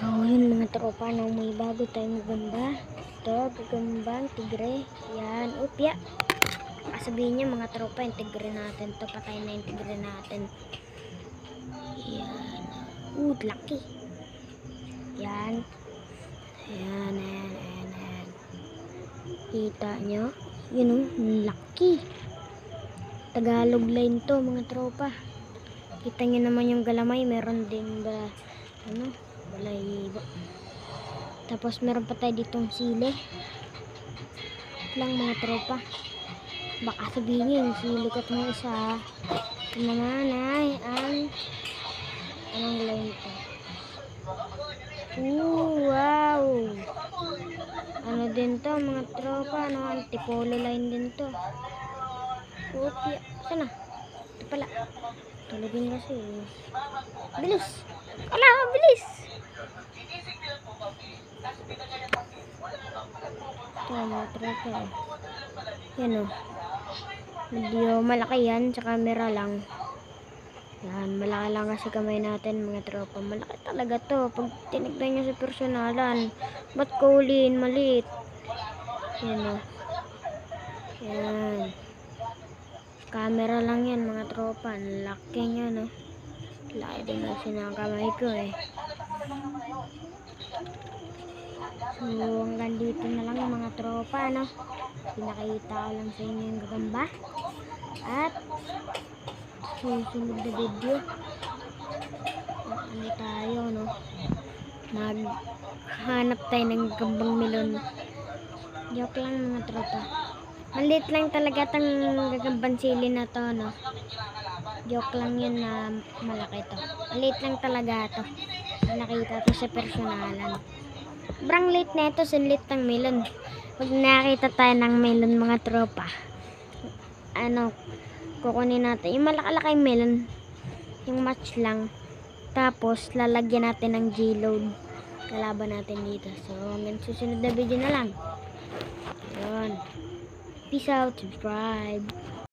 So, yun mga tropa, no, may bago tayong gagamba. Ito, gagambang tigre. Yan, upya. Sabihin niya mga tropa, yung tigre natin to, patay na yung tigre natin. Yan. Laki. Yan. Ayan, ayan, ayan, ayan. Kita nyo? Yun o, laki. Tagalog line to mga tropa. Kita nyo naman yung galamay, meron din ba, balahibo. Tapos meron pa tayo ditong sili. Lang mga tropa. Baka sabihin nyo yung sili ko itong isa. Ito naman ay anong line to? Wow! Ano din to mga tropa, antipolo line din to. Upya. Sana? Ito pala. Tulogin kasi. Bilis! Ala, bilis! Ito mga tropa. Yan o. Medyo malaki yan sa camera lang. Yan, malaki lang kasi kamay natin mga tropa. Malaki talaga to. Pag tinignan nyo sa personalan, ba't kuliin maliit? Yan o. Yan. Camera lang yan mga tropa. Laki nyo, no? Laki din kasi ng kamay ko eh. So, hanggang dito na lang mga tropa, no? Pinakita ko lang sa inyo yung gagamba. At susunod na video, ano tayo, no? Maghanap tayo ng gagambang melon. Joke lang mga tropa. Maliit lang talaga tang gagambang sili na to, no? Joke lang yun na malaki to. Maliit lang talaga to. Nakita to sa personalan. Sobrang late na ito, sinlit ng melon. Pag nakita tayo ng melon mga tropa, kukunin natin yung malaki-laki melon, yung match lang, tapos lalagyan natin ng G-load, kalaban natin dito. So hanggang susunod na video na lang. Yun. Peace out, subscribe.